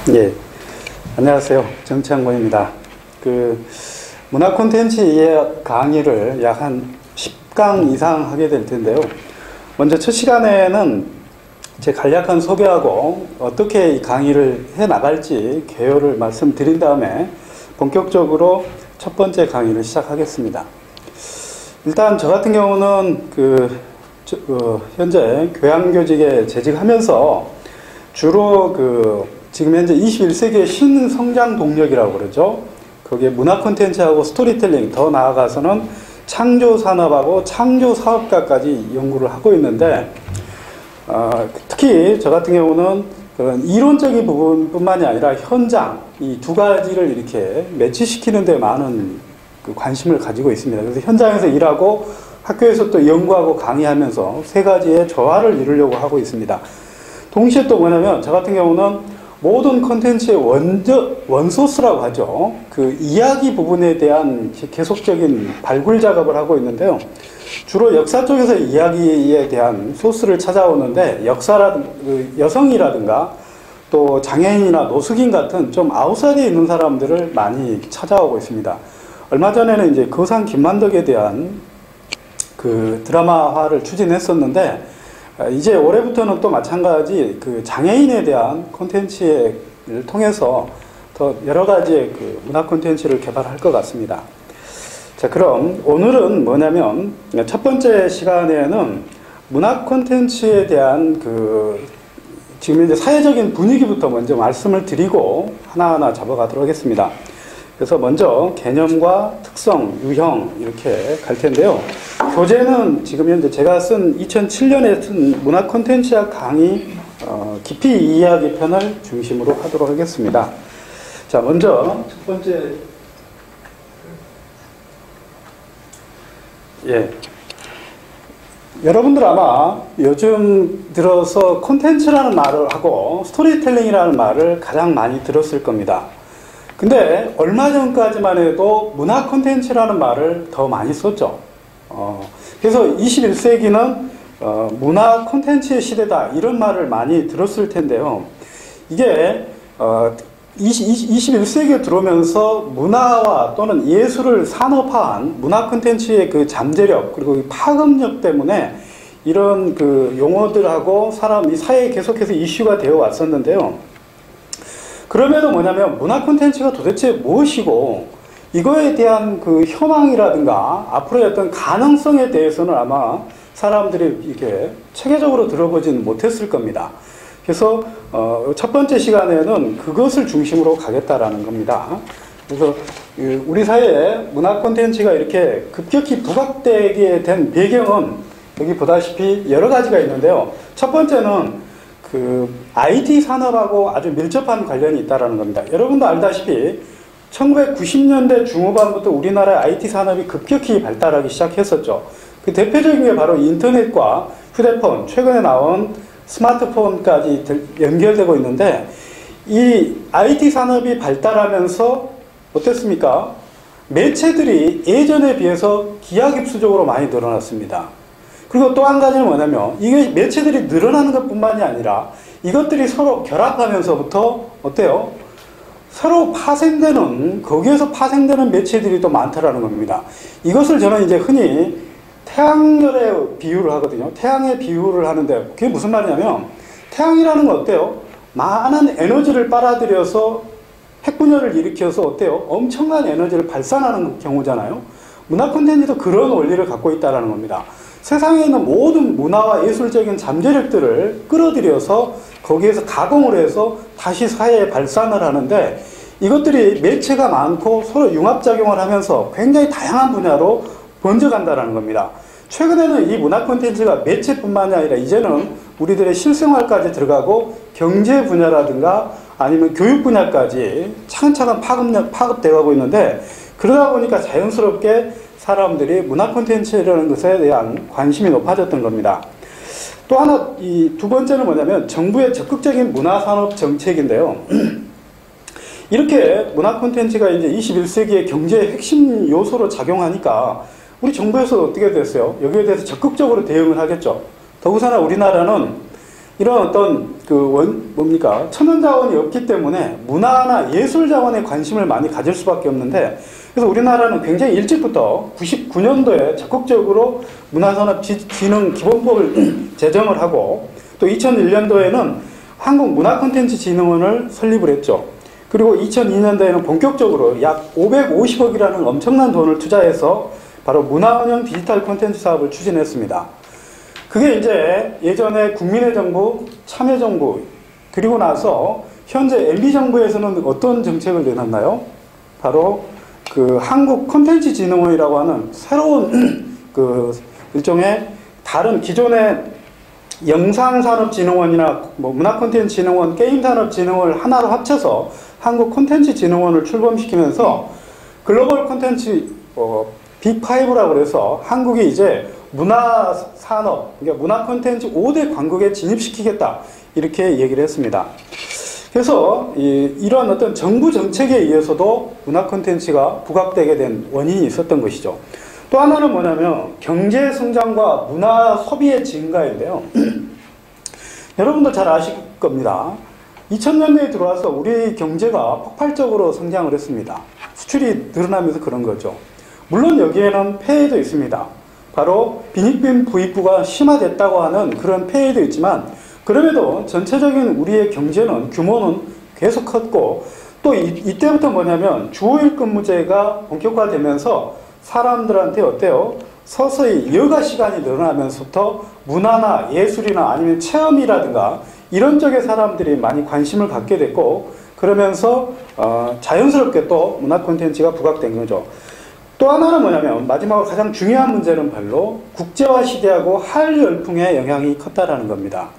예, 안녕하세요. 정창곤입니다. 문화 콘텐츠 강의를 약 한 10강 이상 하게 될 텐데요. 먼저 첫 시간에는 제 간략한 소개하고 어떻게 이 강의를 해 나갈지 개요를 말씀드린 다음에 본격적으로 첫 번째 강의를 시작하겠습니다. 일단 저 같은 경우는 현재 교양교직에 재직하면서 주로 지금 현재 21세기의 신성장 동력이라고 그러죠. 거기에 문화 콘텐츠하고 스토리텔링, 더 나아가서는 창조 산업하고 창조 사업가까지 연구를 하고 있는데, 특히 저 같은 경우는 그런 이론적인 부분뿐만이 아니라 현장, 이 두 가지를 이렇게 매치시키는 데 많은 관심을 가지고 있습니다. 그래서 현장에서 일하고 학교에서 또 연구하고 강의하면서 세 가지의 조화를 이루려고 하고 있습니다. 동시에 또 뭐냐면 저 같은 경우는 모든 콘텐츠의 원소스라고 하죠. 그 이야기 부분에 대한 계속적인 발굴 작업을 하고 있는데요. 주로 역사 쪽에서 이야기에 대한 소스를 찾아오는데, 여성이라든가 또 장애인이나 노숙인 같은 좀 아웃사이드에 있는 사람들을 많이 찾아오고 있습니다. 얼마 전에는 이제 거상 김만덕에 대한 드라마화를 추진했었는데, 이제 올해부터는 또 마찬가지 장애인에 대한 콘텐츠를 통해서 더 여러 가지의 문화 콘텐츠를 개발할 것 같습니다. 자, 그럼 오늘은 뭐냐면 첫 번째 시간에는 문화 콘텐츠에 대한 지금 이제 사회적인 분위기부터 먼저 말씀을 드리고 하나하나 잡아가도록 하겠습니다. 그래서 먼저 개념과 특성, 유형 이렇게 갈 텐데요. 교재는 지금 현재 제가 쓴 2007년에 쓴 문화 콘텐츠학 강의 깊이 이야기 편을 중심으로 하도록 하겠습니다. 자, 먼저 첫 번째, 여러분들 아마 요즘 들어서 콘텐츠라는 말을 하고 스토리텔링이라는 말을 가장 많이 들었을 겁니다. 근데 얼마 전까지만 해도 문화 콘텐츠라는 말을 더 많이 썼죠. 그래서 21세기는 문화 콘텐츠의 시대다, 이런 말을 많이 들었을 텐데요. 이게 21세기에 들어오면서 문화와 또는 예술을 산업화한 문화 콘텐츠의 잠재력, 그리고 파급력 때문에 이런 용어들하고 이 사회에 계속해서 이슈가 되어 왔었는데요. 그럼에도 뭐냐면 문화 콘텐츠가 도대체 무엇이고 이거에 대한 현황이라든가 앞으로의 어떤 가능성에 대해서는 아마 사람들이 이렇게 체계적으로 들어보지는 못했을 겁니다. 그래서 첫 번째 시간에는 그것을 중심으로 가겠다라는 겁니다. 그래서 우리 사회에 문화 콘텐츠가 이렇게 급격히 부각되게 된 배경은 여기 보다시피 여러 가지가 있는데요. 첫 번째는 IT 산업하고 아주 밀접한 관련이 있다는 겁니다. 여러분도 알다시피 1990년대 중후반부터 우리나라의 IT 산업이 급격히 발달하기 시작했었죠. 그 대표적인 게 바로 인터넷과 휴대폰, 최근에 나온 스마트폰까지 연결되고 있는데, 이 IT 산업이 발달하면서 어땠습니까? 매체들이 예전에 비해서 기하급수적으로 많이 늘어났습니다. 그리고 또 한 가지는 뭐냐면 이게 매체들이 늘어나는 것뿐만이 아니라 이것들이 서로 결합하면서부터 어때요? 서로 거기에서 파생되는 매체들이 또 많다라는 겁니다. 이것을 저는 이제 흔히 태양열에 비유를 하거든요. 태양에 비유를 하는데 그게 무슨 말이냐면, 태양이라는 건 어때요? 많은 에너지를 빨아들여서 핵분열을 일으켜서 어때요? 엄청난 에너지를 발산하는 경우잖아요. 문화 콘텐츠도 그런 원리를 갖고 있다는 겁니다. 세상에 있는 모든 문화와 예술적인 잠재력들을 끌어들여서 거기에서 가공을 해서 다시 사회에 발산을 하는데, 이것들이 매체가 많고 서로 융합작용을 하면서 굉장히 다양한 분야로 번져간다는 겁니다. 최근에는 이 문화 콘텐츠가 매체뿐만이 아니라 이제는 우리들의 실생활까지 들어가고 경제 분야라든가 아니면 교육 분야까지 차근차근 파급되어가고 있는데, 그러다 보니까 자연스럽게 사람들이 문화 콘텐츠라는 것에 대한 관심이 높아졌던 겁니다. 또 하나, 이 두 번째는 뭐냐면 정부의 적극적인 문화산업 정책인데요. 이렇게 문화 콘텐츠가 이제 21세기의 경제의 핵심 요소로 작용하니까 우리 정부에서 어떻게 됐어요? 여기에 대해서 적극적으로 대응을 하겠죠. 더구나 우리나라는 이런 어떤 뭡니까? 천연 자원이 없기 때문에 문화나 예술 자원에 관심을 많이 가질 수밖에 없는데, 그래서 우리나라는 굉장히 일찍부터 99년도에 적극적으로 문화산업진흥 기본법을 제정을 하고, 또 2001년도에는 한국문화콘텐츠진흥원을 설립을 했죠. 그리고 2002년도에는 본격적으로 약 550억이라는 엄청난 돈을 투자해서 바로 문화원형 디지털 콘텐츠 사업을 추진했습니다. 그게 이제 예전에 국민의 정부, 참여정부, 그리고 나서 현재 MB정부에서는 어떤 정책을 내놨나요? 바로 한국콘텐츠진흥원이라고 하는 새로운 일종의 다른 기존의 영상산업진흥원이나 문화콘텐츠진흥원, 게임산업진흥원을 하나로 합쳐서 한국콘텐츠진흥원을 출범시키면서 글로벌 콘텐츠 빅5라고 그래서 한국이 이제 문화산업, 그러니까 문화콘텐츠 5대 강국에 진입시키겠다, 이렇게 얘기를 했습니다. 그래서 이런 어떤 정부 정책에 의해서도 문화콘텐츠가 부각되게 된 원인이 있었던 것이죠. 또 하나는 뭐냐면 경제 성장과 문화 소비의 증가인데요. 여러분도 잘 아실 겁니다. 2000년대에 들어와서 우리 경제가 폭발적으로 성장을 했습니다. 수출이 늘어나면서 그런 거죠. 물론 여기에는 폐해도 있습니다. 바로 빈익빈 부익부가 심화됐다고 하는 그런 폐해도 있지만, 그럼에도 전체적인 우리의 경제는 규모는 계속 컸고, 또 이때부터 뭐냐면 주호일근무제가 본격화되면서 사람들한테 어때요? 서서히 여가 시간이 늘어나면서부터 문화나 예술이나 아니면 체험이라든가 이런 쪽에 사람들이 많이 관심을 갖게 됐고, 그러면서 자연스럽게 또 문화 콘텐츠가 부각된 거죠. 또 하나는 뭐냐면 마지막으로 가장 중요한 문제는 별로 국제화 시대하고 한류 열풍의 영향이 컸다라는 겁니다.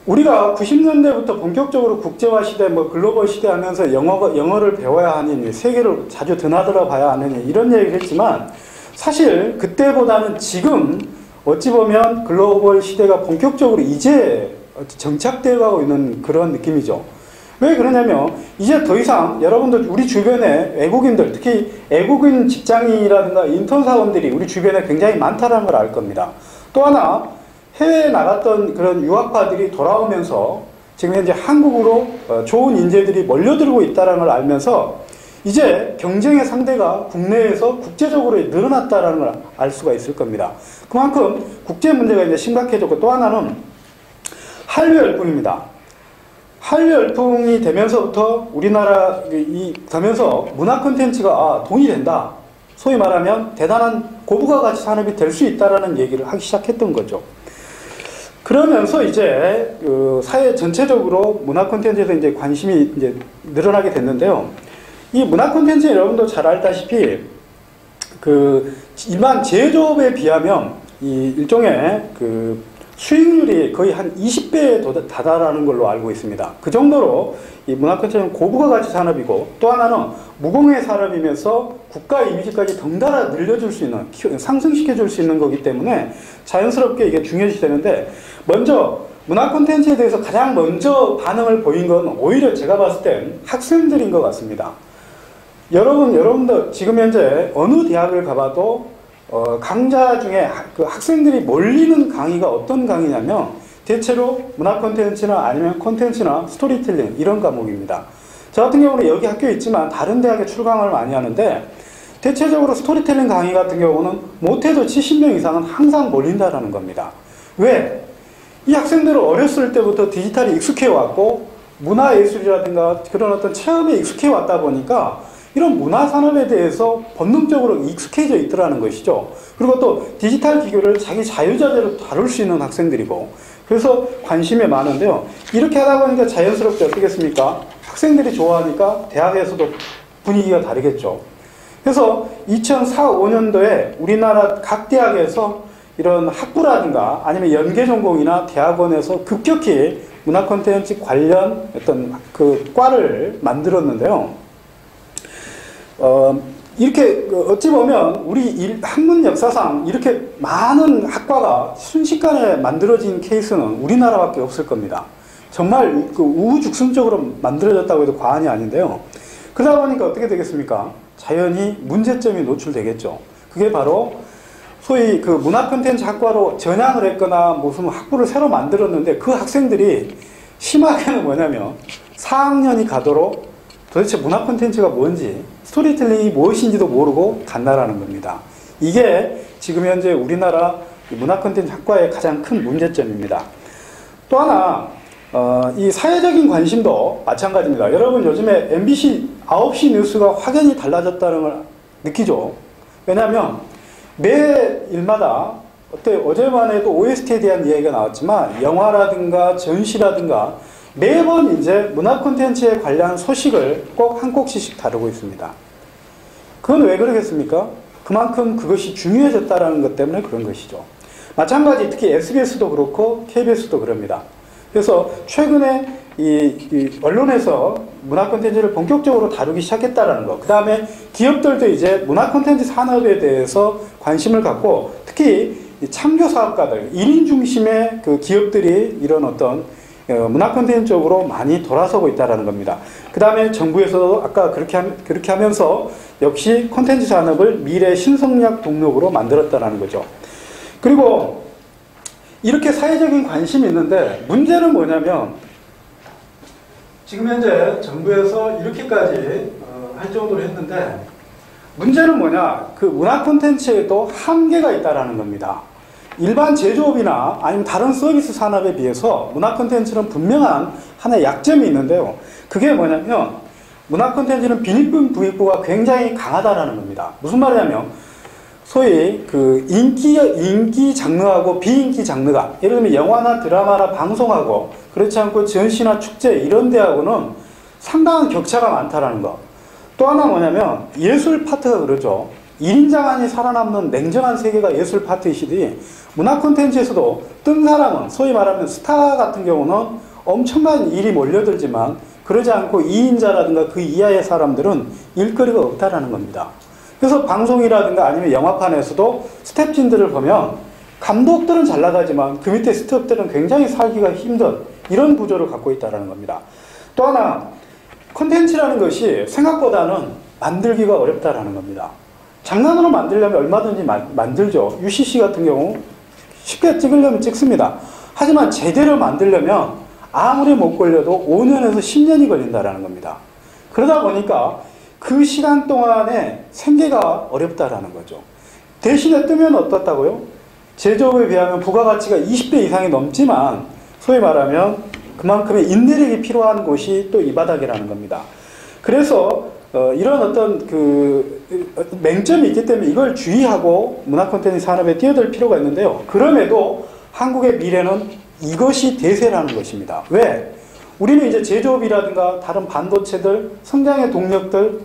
우리가 90년대부터 본격적으로 국제화 시대, 글로벌 시대 하면서 영어를 배워야 하느니, 세계를 자주 드나들어 봐야 하느니, 이런 얘기를 했지만, 사실 그때보다는 지금 어찌 보면 글로벌 시대가 본격적으로 이제 정착되어 가고 있는 그런 느낌이죠. 왜 그러냐면, 이제 더 이상 여러분들 우리 주변에 외국인들, 특히 외국인 직장인이라든가 인턴 사원들이 우리 주변에 굉장히 많다는 걸 알 겁니다. 또 하나, 해외에 나갔던 그런 유학파들이 돌아오면서 지금 현재 한국으로 좋은 인재들이 몰려들고 있다는 걸 알면서 이제 경쟁의 상대가 국내에서 국제적으로 늘어났다는 걸 알 수가 있을 겁니다. 그만큼 국제 문제가 이제 심각해졌고, 또 하나는 한류 열풍입니다. 한류 열풍이 되면서부터 되면서 문화 콘텐츠가 돈이 된다. 소위 말하면 대단한 고부가 가치 산업이 될 수 있다라는 얘기를 하기 시작했던 거죠. 그러면서 이제 사회 전체적으로 문화 콘텐츠에서 이제 관심이 이제 늘어나게 됐는데요. 이 문화 콘텐츠 여러분도 잘 알다시피 일반 제조업에 비하면 이 일종의 수익률이 거의 한 20배에 다다라는 걸로 알고 있습니다. 그 정도로 이 문화 콘텐츠는 고부가 가치 산업이고, 또 하나는 무공해 산업이면서 국가 이미지까지 덩달아 늘려줄 수 있는, 상승시켜줄 수 있는 거기 때문에 자연스럽게 이게 중요시 되는데, 먼저 문화 콘텐츠에 대해서 가장 먼저 반응을 보인 건 오히려 제가 봤을 땐 학생들인 것 같습니다. 여러분들 지금 현재 어느 대학을 가봐도 강좌 중에 학생들이 몰리는 강의가 어떤 강의냐면 대체로 문화 콘텐츠나 아니면 콘텐츠나 스토리텔링 이런 과목입니다. 저 같은 경우는 여기 학교에 있지만 다른 대학에 출강을 많이 하는데, 대체적으로 스토리텔링 강의 같은 경우는 못해도 70명 이상은 항상 몰린다라는 겁니다. 왜? 이 학생들은 어렸을 때부터 디지털이 익숙해 왔고, 문화예술이라든가 그런 어떤 체험에 익숙해 왔다 보니까 이런 문화산업에 대해서 본능적으로 익숙해져 있더라는 것이죠. 그리고 또 디지털 기교를 자기 자유자재로 다룰 수 있는 학생들이고, 그래서 관심이 많은데요. 이렇게 하다 보니까 자연스럽게 어떻겠습니까? 학생들이 좋아하니까 대학에서도 분위기가 다르겠죠. 그래서 2004-5년도에 우리나라 각 대학에서 이런 학부라든가 아니면 연계전공이나 대학원에서 급격히 문화 콘텐츠 관련 어떤 과를 만들었는데요. 이렇게 어찌 보면 우리 학문 역사상 이렇게 많은 학과가 순식간에 만들어진 케이스는 우리나라밖에 없을 겁니다. 정말 우후죽순적으로 만들어졌다고 해도 과언이 아닌데요. 그러다 보니까 어떻게 되겠습니까? 자연히 문제점이 노출되겠죠. 그게 바로 소위 그 문화 콘텐츠 학과로 전향을 했거나 무슨 학부를 새로 만들었는데 그 학생들이 심하게는 뭐냐면 4학년이 가도록 도대체 문화 콘텐츠가 뭔지 스토리텔링이 무엇인지도 모르고 간다라는 겁니다. 이게 지금 현재 우리나라 문화 콘텐츠 학과의 가장 큰 문제점입니다. 또 하나 이 사회적인 관심도 마찬가지입니다. 여러분 요즘에 MBC 9시 뉴스가 확연히 달라졌다는 걸 느끼죠. 왜냐하면 매 일마다 어제만 해도 OST에 대한 이야기가 나왔지만 영화라든가 전시라든가 매번 이제 문화 콘텐츠에 관련 소식을 꼭 한 꼭지씩 다루고 있습니다. 그건 왜 그러겠습니까? 그만큼 그것이 중요해졌다는 것 때문에 그런 것이죠. 마찬가지 특히 SBS도 그렇고 KBS도 그럽니다. 그래서 최근에 이 언론에서 문화 콘텐츠를 본격적으로 다루기 시작했다는 거. 그 다음에 기업들도 이제 문화 콘텐츠 산업에 대해서 관심을 갖고 특히 창조 사업가들, 1인 중심의 그 기업들이 이런 어떤 문화 콘텐츠 쪽으로 많이 돌아서고 있다는 겁니다. 그 다음에 정부에서도 아까 그렇게 하면서 역시 콘텐츠 산업을 미래 신성약 동력으로 만들었다는 거죠. 그리고 이렇게 사회적인 관심이 있는데 문제는 뭐냐면 지금 현재 정부에서 이렇게까지 할 정도로 했는데 문제는 뭐냐, 그 문화 콘텐츠에도 한계가 있다는 겁니다. 일반 제조업이나 아니면 다른 서비스 산업에 비해서 문화 콘텐츠는 분명한 하나의 약점이 있는데요. 그게 뭐냐면 문화 콘텐츠는 비립분 부익부가 굉장히 강하다라는 겁니다. 무슨 말이냐면 소위 그 인기 장르하고 비인기 장르가 예를 들면 영화나 드라마나 방송하고 그렇지 않고 전시나 축제 이런 데하고는 상당한 격차가 많다라는 거. 또 하나 뭐냐면 예술 파트가 그러죠. 1인 장안이 살아남는 냉정한 세계가 예술 파트이시듯이 문화 콘텐츠에서도 뜬 사람은 소위 말하면 스타 같은 경우는 엄청난 일이 몰려들지만 그러지 않고 2인자라든가 그 이하의 사람들은 일거리가 없다라는 겁니다. 그래서 방송이라든가 아니면 영화판에서도 스태프진들을 보면 감독들은 잘 나가지만 그 밑에 스태프들은 굉장히 살기가 힘든 이런 구조를 갖고 있다는 겁니다. 또 하나 콘텐츠라는 것이 생각보다는 만들기가 어렵다라는 겁니다. 장난으로 만들려면 얼마든지 만들죠. UCC 같은 경우 쉽게 찍으려면 찍습니다. 하지만 제대로 만들려면 아무리 못 걸려도 5년에서 10년이 걸린다라는 겁니다. 그러다 보니까 그 시간 동안에 생계가 어렵다라는 거죠. 대신에 뜨면 어떻다고요? 제조업에 비하면 부가가치가 20배 이상이 넘지만 소위 말하면 그만큼의 인내력이 필요한 곳이 또 이 바닥이라는 겁니다. 그래서 이런 어떤 그 맹점이 있기 때문에 이걸 주의하고 문화 콘텐츠 산업에 뛰어들 필요가 있는데요. 그럼에도 한국의 미래는 이것이 대세라는 것입니다. 왜? 우리는 이제 제조업이라든가 다른 반도체들, 성장의 동력들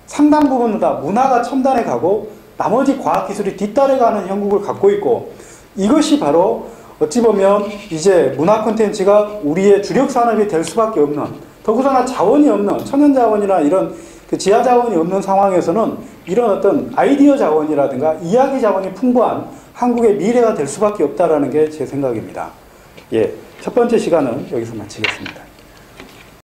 상당 부분은 다 문화가 첨단에 가고 나머지 과학기술이 뒤따라가는 형국을 갖고 있고 이것이 바로 어찌 보면 이제 문화 콘텐츠가 우리의 주력 산업이 될 수밖에 없는 더구나 자원이 없는 천연자원이나 이런 그 지하 자원이 없는 상황에서는 이런 어떤 아이디어 자원이라든가 이야기 자원이 풍부한 한국의 미래가 될 수밖에 없다라는 게 제 생각입니다. 예, 첫 번째 시간은 여기서 마치겠습니다.